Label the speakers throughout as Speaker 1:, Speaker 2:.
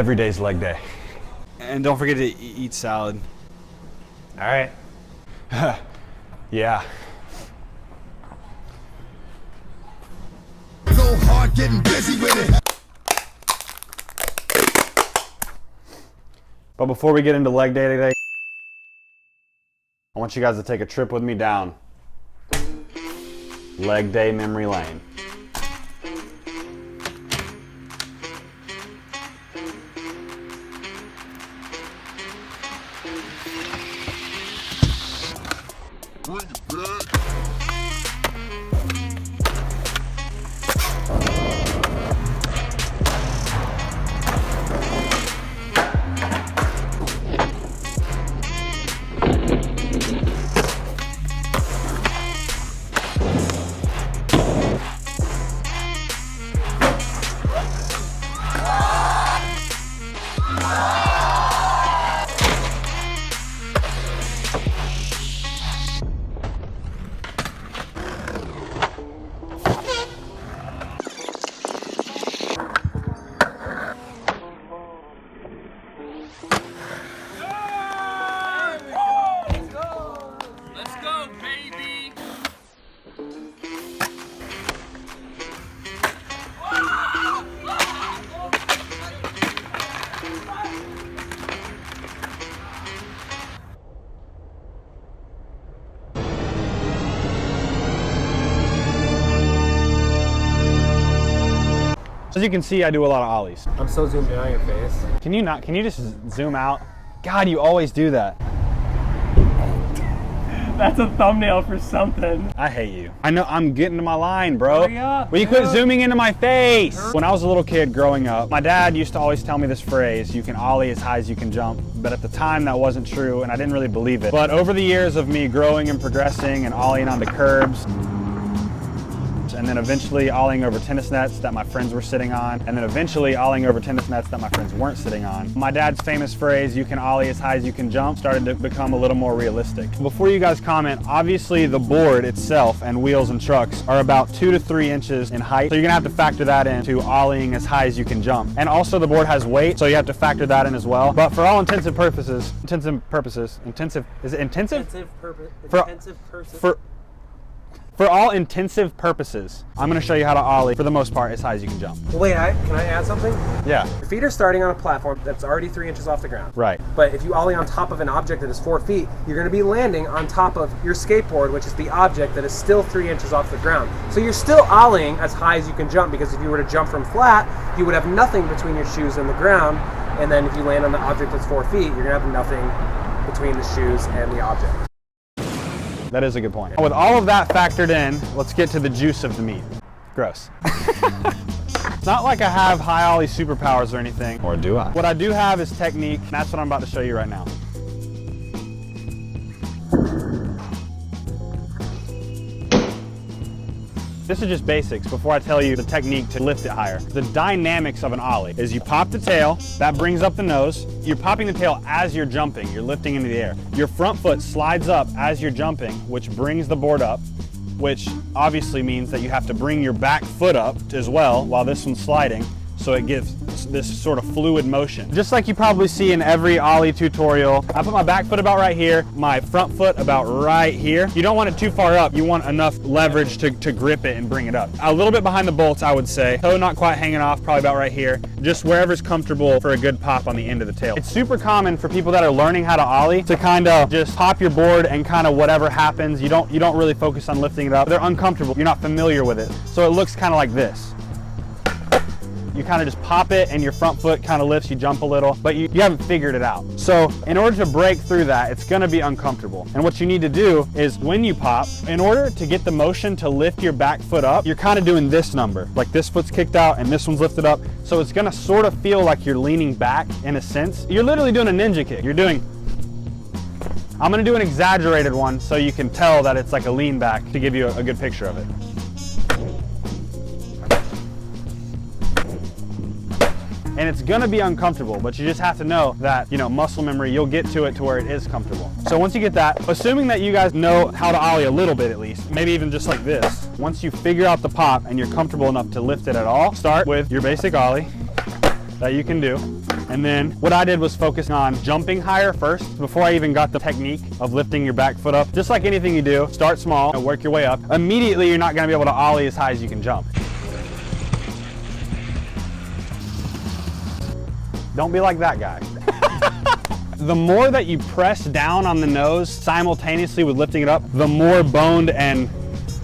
Speaker 1: Every day's leg day.
Speaker 2: And don't forget to eat salad.
Speaker 1: All right. Yeah.
Speaker 3: Go hard getting busy with it.
Speaker 1: But before we get into leg day today, I want you guys to take a trip with me down leg day memory lane. As you can see, I do a lot of ollies.
Speaker 4: I'm so zoomed in on your face.
Speaker 1: Can you not? Can you just zoom out? God, you always do that.
Speaker 4: That's a thumbnail for something.
Speaker 1: I hate you. I know, I'm getting to my line, bro.
Speaker 4: Hurry up,
Speaker 1: Will you quit zooming into my face? When I was a little kid growing up, my dad used to always tell me this phrase, you can ollie as high as you can jump. But at the time that wasn't true and I didn't really believe it. But over the years of me growing and progressing and ollieing onto curbs, and then eventually ollieing over tennis nets that my friends were sitting on, and then eventually ollieing over tennis nets that my friends weren't sitting on. My dad's famous phrase, you can ollie as high as you can jump, started to become a little more realistic. Before you guys comment, obviously the board itself and wheels and trucks are about 2 to 3 inches in height, so you're gonna have to factor that into ollieing as high as you can jump. And also the board has weight, so you have to factor that in as well. But for all intensive purposes, is it intensive? For all intensive purposes, I'm gonna show you how to ollie, for the most part, as high as you can jump.
Speaker 4: Wait, can I add something?
Speaker 1: Yeah.
Speaker 4: Your feet are starting on a platform that's already 3 inches off the ground.
Speaker 1: Right.
Speaker 4: But if you ollie on top of an object that is 4 feet, you're gonna be landing on top of your skateboard, which is the object that is still 3 inches off the ground. So you're still ollieing as high as you can jump, because if you were to jump from flat, you would have nothing between your shoes and the ground. And then if you land on the object that's 4 feet, you're gonna have nothing between the shoes and the object.
Speaker 1: That is a good point. With all of that factored in, let's get to the juice of the meat. Gross. It's not like I have high ollie superpowers or anything. Or do I? What I do have is technique, and that's what I'm about to show you right now. This is just basics before I tell you the technique to lift it higher. The dynamics of an ollie is you pop the tail, that brings up the nose. You're popping the tail as you're jumping, you're lifting into the air. Your front foot slides up as you're jumping, which brings the board up, which obviously means that you have to bring your back foot up as well while this one's sliding, so it gives this sort of fluid motion. Just like you probably see in every ollie tutorial, I put my back foot about right here, my front foot about right here. You don't want it too far up, you want enough leverage to grip it and bring it up. A little bit behind the bolts, I would say. Toe not quite hanging off, probably about right here. Just wherever's comfortable for a good pop on the end of the tail. It's super common for people that are learning how to ollie to kind of just pop your board and kind of whatever happens, you don't really focus on lifting it up. They're uncomfortable, you're not familiar with it. So it looks kind of like this. You kind of just pop it and your front foot kind of lifts, you jump a little, but you haven't figured it out. So in order to break through that, it's gonna be uncomfortable. And what you need to do is when you pop, in order to get the motion to lift your back foot up, you're kind of doing this number. Like this foot's kicked out and this one's lifted up. So it's gonna sort of feel like you're leaning back in a sense. You're literally doing a ninja kick. You're doing, I'm gonna do an exaggerated one so you can tell that it's like a lean back to give you a good picture of it. And it's gonna be uncomfortable, but you just have to know that, muscle memory, you'll get to it to where it is comfortable. So once you get that, assuming that you guys know how to ollie a little bit at least, maybe even just like this, once you figure out the pop and you're comfortable enough to lift it at all, start with your basic ollie that you can do, And then what I did was focus on jumping higher first before I even got the technique of lifting your back foot up. Just like anything you do, start small and work your way up. Immediately, you're not gonna be able to ollie as high as you can jump. Don't be like that guy. The more that you press down on the nose simultaneously with lifting it up, the more boned and,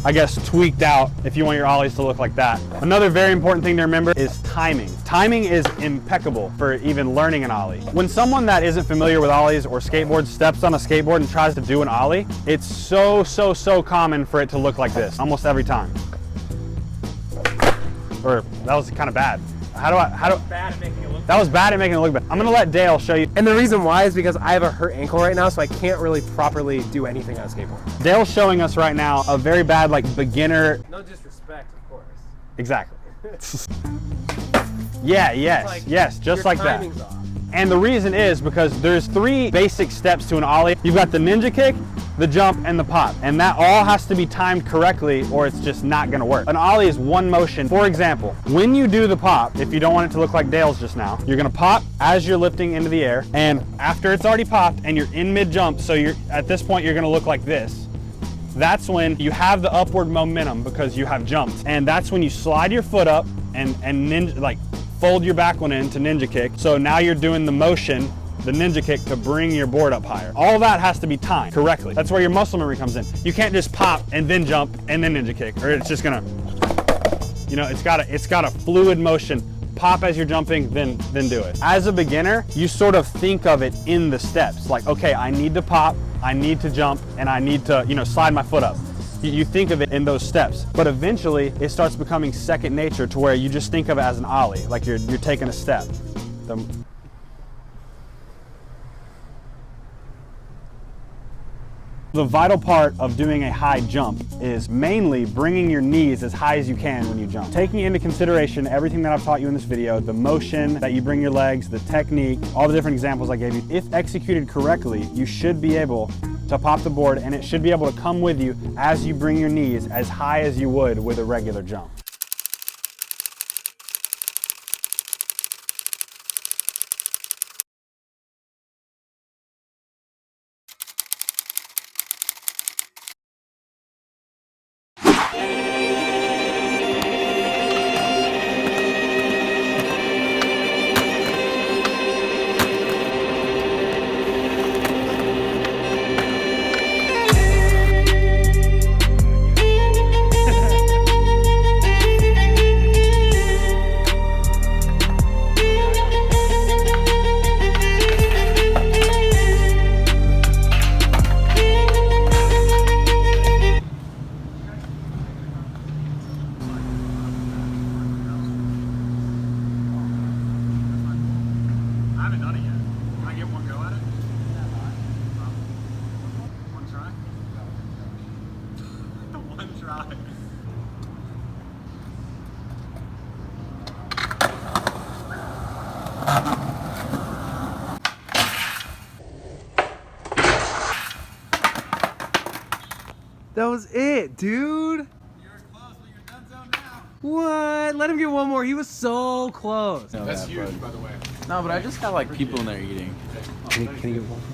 Speaker 1: I guess, tweaked out if you want your ollies to look like that. Another very important thing to remember is timing. Timing is impeccable for even learning an ollie. When someone that isn't familiar with ollies or skateboards steps on a skateboard and tries to do an ollie, it's so common for it to look like this almost every time. Or that was kind of bad.
Speaker 4: Bad at making it look
Speaker 1: That was bad at making it look bad. I'm gonna let Dale show you.
Speaker 4: And the reason why is because I have a hurt ankle right now, so I can't really properly do anything on a skateboard.
Speaker 1: Dale's showing us right now a very bad, like, beginner.
Speaker 4: No disrespect, of course.
Speaker 1: Exactly. Yeah, yes,
Speaker 4: Like,
Speaker 1: yes, just like that.
Speaker 4: timing's off.
Speaker 1: And the reason is because there's 3 basic steps to an ollie. You've got the ninja kick, the jump, and the pop. And that all has to be timed correctly or it's just not gonna work. An ollie is one motion. For example, when you do the pop, if you don't want it to look like Dale's just now, you're gonna pop as you're lifting into the air. And after it's already popped and you're in mid-jump, so at this point you're gonna look like this. That's when you have the upward momentum because you have jumped. And that's when you slide your foot up and ninja, like, fold your back one in to ninja kick. So now you're doing the motion, the ninja kick, to bring your board up higher. All that has to be timed correctly. That's where your muscle memory comes in. You can't just pop and then jump and then ninja kick, or it's just gonna, you know, it's got a fluid motion. Pop as you're jumping, then do it. As a beginner, you sort of think of it in the steps. Like, okay, I need to pop, I need to jump, and I need to, you know, slide my foot up. You think of it in those steps, but eventually it starts becoming second nature to where you just think of it as an ollie, like you're taking a step. The vital part of doing a high jump is mainly bringing your knees as high as you can when you jump. Taking into consideration everything that I've taught you in this video, the motion that you bring your legs, the technique, all the different examples I gave you, if executed correctly, you should be able to pop the board and it should be able to come with you as you bring your knees as high as you would with a regular jump.
Speaker 4: That was it, dude.
Speaker 2: You were close, but you're done so now.
Speaker 4: What? Let him get one more. He was so close.
Speaker 2: That's huge, by the way.
Speaker 5: No, but I just got like people in there eating.
Speaker 4: Can you get one more?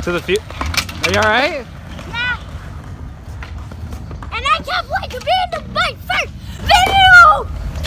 Speaker 4: To the feet. Are you all right?
Speaker 6: Yeah. And I can't wait to be in the my first video.